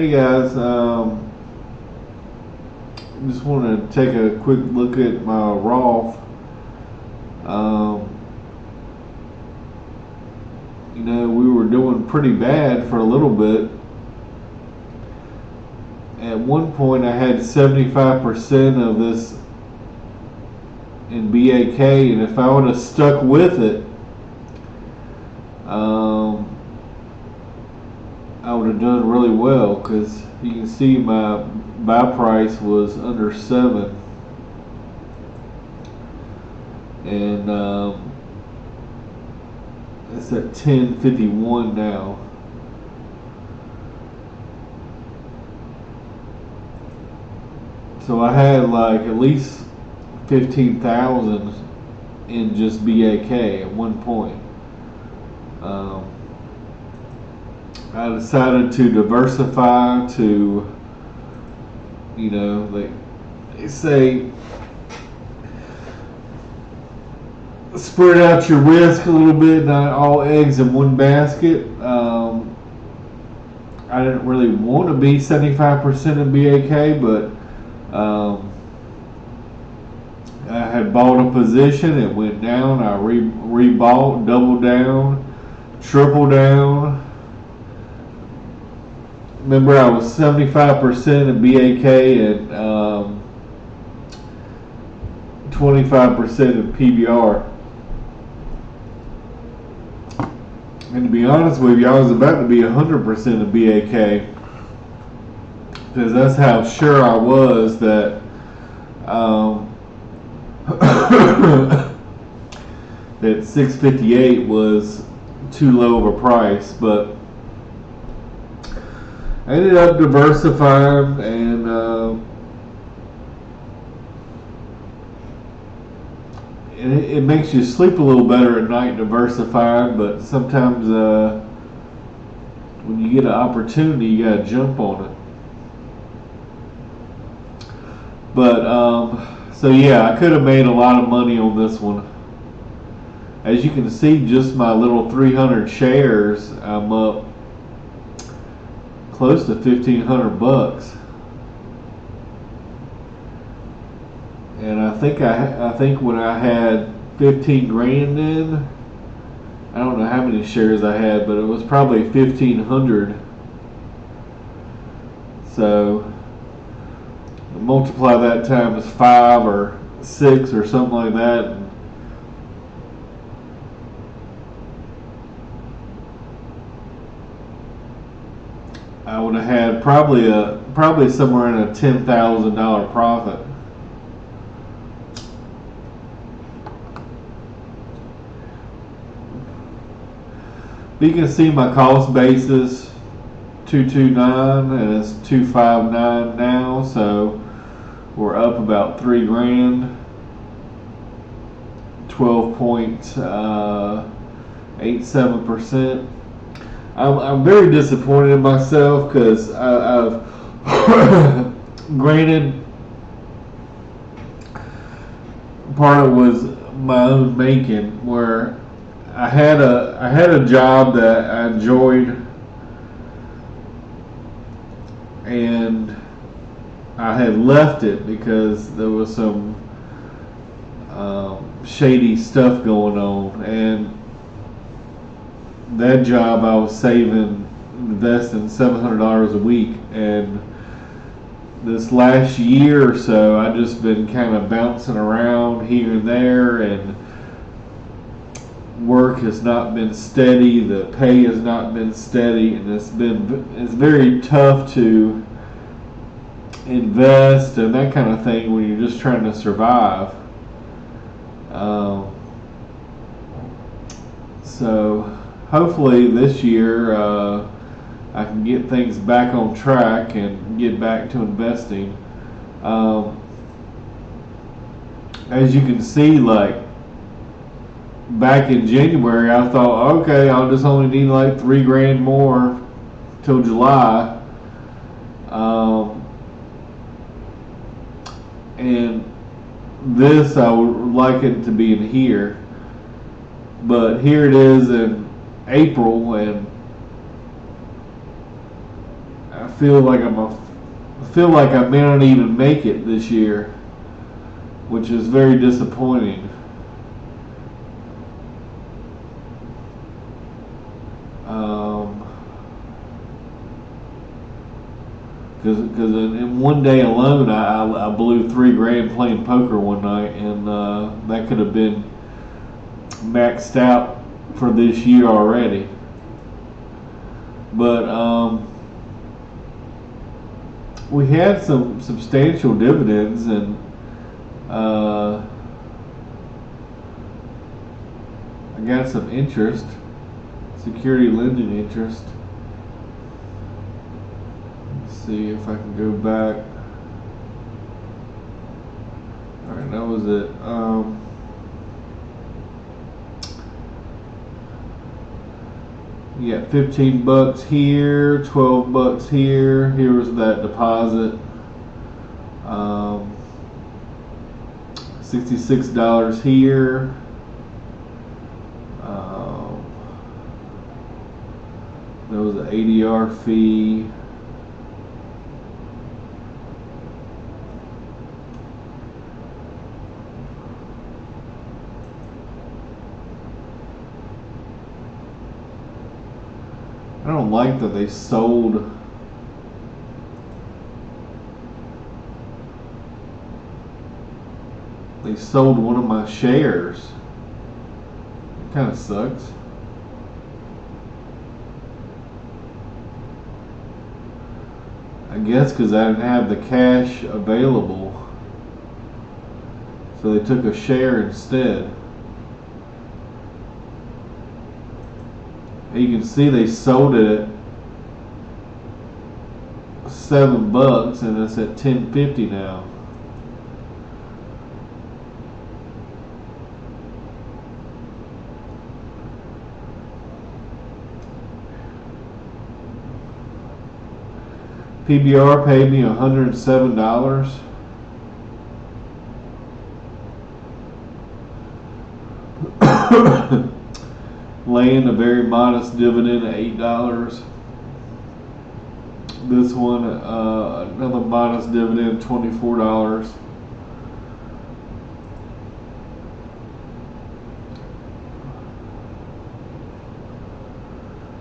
Hey guys, just want to take a quick look at my Roth. Um, we were doing pretty bad for a little bit. At one point, I had 75% of this in BAK, and if I would have stuck with it, I would have done really well, because you can see my buy price was under 7, and it's at 10.51 now. So I had like at least 15,000 in just BAK at one point. I decided to diversify to, they say spread out your risk a little bit, not all eggs in one basket. I didn't really want to be 75% in BAK, but I had bought a position, it went down, I rebought, doubled down, triple down. Remember, I was 75% in BAK and 25% in PBR. And to be honest with you, I was about to be 100% in BAK, because that's how sure I was that that 658 was too low of a price. But I ended up diversifying, and it makes you sleep a little better at night diversifying, but sometimes when you get an opportunity, you gotta jump on it. But so yeah, I could have made a lot of money on this one. As you can see, just my little 300 shares, I'm up close to $1,500. And I think when I had 15 grand in, I don't know how many shares I had, but it was probably 1,500. So multiply that times 5 or 6 or something like that, and I would have had probably somewhere in a $10,000 profit. But you can see my cost basis 229, and it's 259 now, so we're up about 3 grand, 12.87%. I'm very disappointed in myself, because I've granted, part of it was my own making, where I had a job that I enjoyed, and I had left it because there was some shady stuff going on, and that job I was investing $700 a week, and this last year or so I just been kind of bouncing around here and there, and work has not been steady, the pay has not been steady, and it's very tough to invest and that kind of thing when you're just trying to survive. So hopefully this year I can get things back on track and get back to investing. As you can see, like back in January, I thought, okay, I'll just only need like 3 grand more till July. And this, I would like it to be in here, but here it is in April, and I feel like I may not even make it this year, which is very disappointing. Because in one day alone, I blew $3,000 playing poker one night, and that could have been maxed out for this year already. But we had some substantial dividends, and I got some interest, security lending interest. Let's see if I can go back. Alright, that was it. You got $15 here, $12 here. Here was that deposit. $66 here. There was an ADR fee. I don't like that they sold one of my shares. It kind of sucks. I guess because I didn't have the cash available, so they took a share instead. You can see they sold it at $7 and it's at $10.50 now. PBR paid me $107. Laying a very modest dividend of $8. This one, another modest dividend, $24.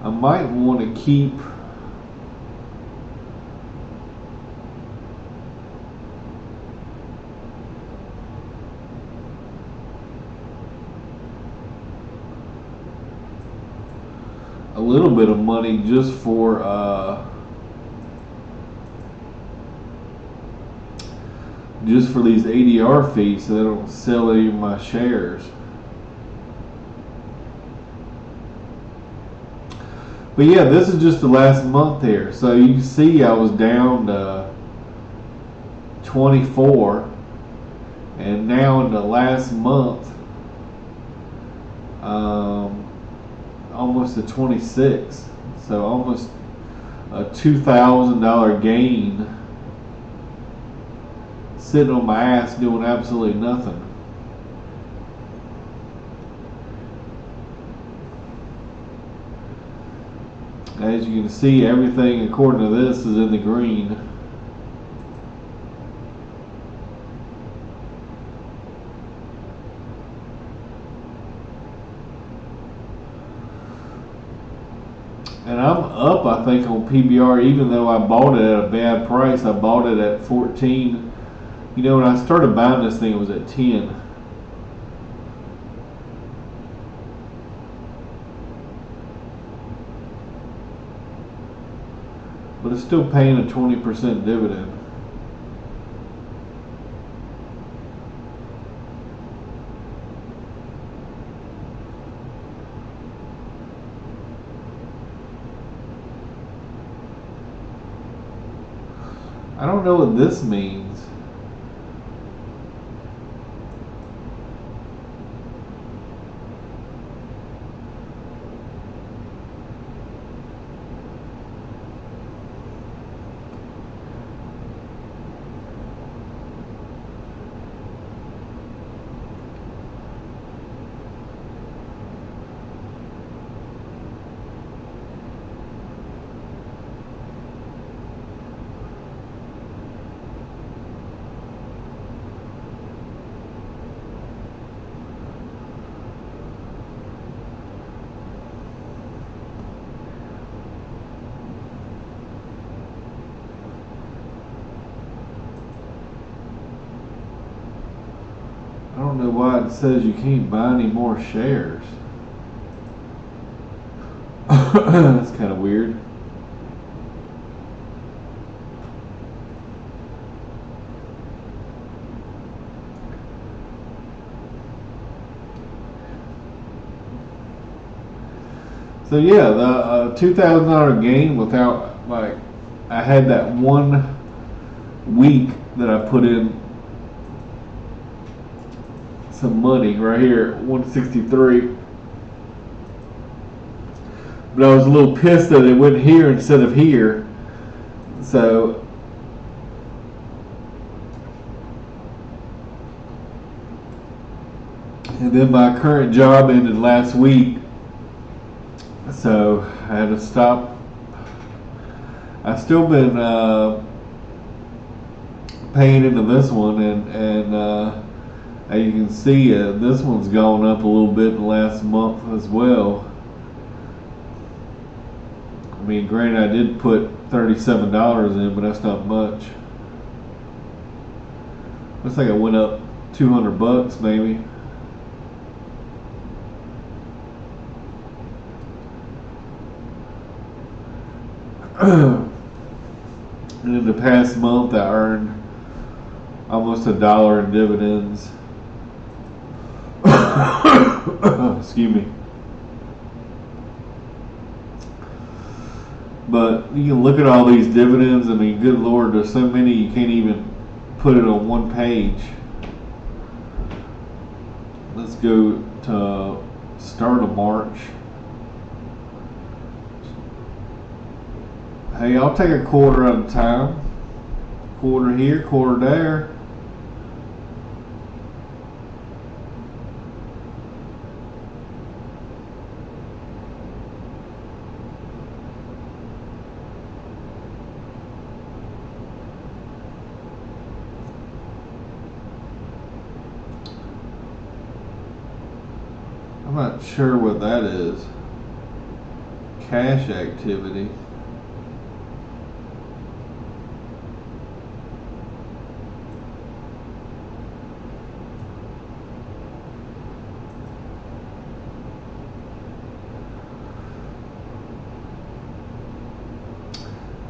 I might want to keep a little bit of money just for these ADR fees, so they don't sell any of my shares. But yeah, this is just the last month here, so you can see I was down to 24, and now in the last month, almost to 26, so almost a $2,000 gain, sitting on my ass doing absolutely nothing. As you can see, everything according to this is in the green. And I'm up, I think, on PBR, even though I bought it at a bad price. I bought it at 14. You know, when I started buying this thing, it was at 10. But it's still paying a 20% dividend. I don't know what this means. why it says you can't buy any more shares. That's kind of weird. So yeah, the $2,000 gain without, like, I had that 1 week that I put in some money right here, 163. But I was a little pissed that it went here instead of here. So and then my current job ended last week, so I had to stop. I've still been paying into this one, and as you can see, this one's gone up a little bit in the last month as well. I mean, granted, I did put $37 in, but that's not much. Looks like it went up $200 maybe. And in the past month, I earned almost $1 in dividends. Excuse me. But you can look at all these dividends. I mean, good Lord, there's so many you can't even put it on one page. Let's go to start of March. Hey, I'll take a quarter at a time. Quarter here, quarter there. I'm not sure what that is. Cash activity.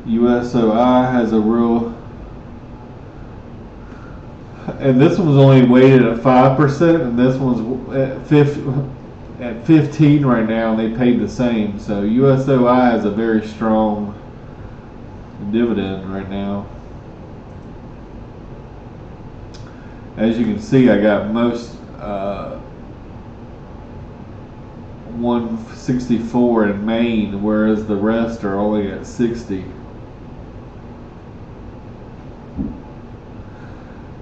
USOI has a real, and this one's only weighted at 5%, and this one's at 15 right now, and they paid the same. So USOI has a very strong dividend right now. As you can see, I got most 164 in Maine, whereas the rest are only at 60.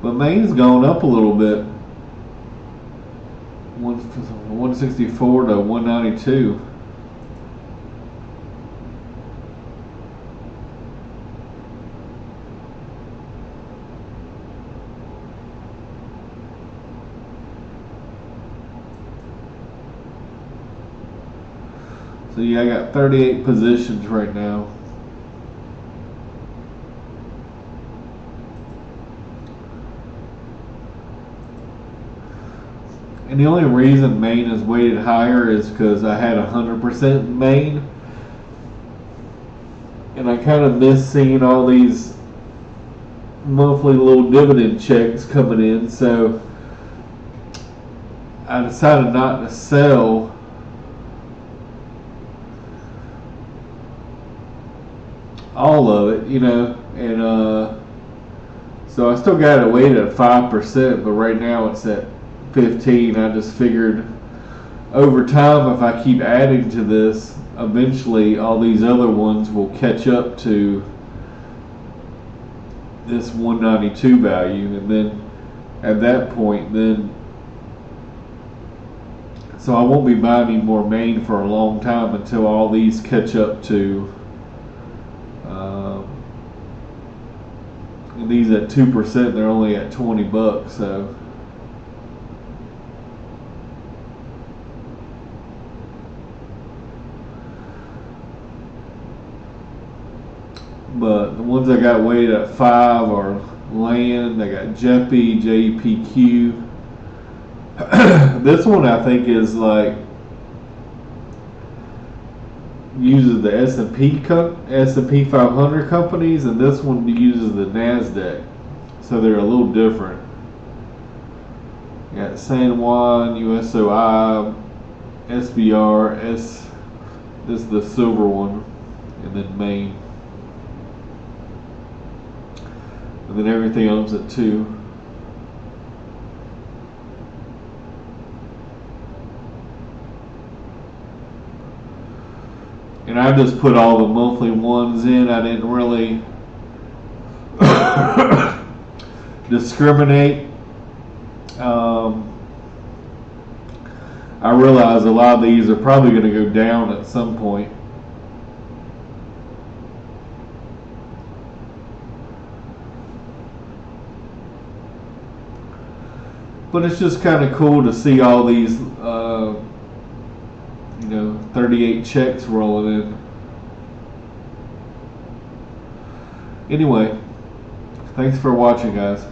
But Maine's gone up a little bit, 164 to 192. So yeah, I got 38 positions right now. And the only reason Maine is weighted higher is because I had 100% Maine. And I kind of miss seeing all these monthly little dividend checks coming in. So I decided not to sell all of it, you know. And so I still got it weighted at 5%, but right now it's at 15. I just figured over time, if I keep adding to this, eventually all these other ones will catch up to this 192 value, and then at that point, then so I won't be buying any more Maine for a long time until all these catch up to and these at 2%, they're only at $20, so but the ones I got weighted at 5 are Land, I got JEPI, JPQ, This one I think is like uses the S&P 500 companies, and this one uses the Nasdaq, so they're a little different. You got San Juan, USOI, SBR, this is the silver one, and then Maine, and then everything else at 2. And I just put all the monthly ones in. I didn't really discriminate. I realize a lot of these are probably going to go down at some point. But it's just kind of cool to see all these 38 checks rolling in. Anyway, thanks for watching, guys.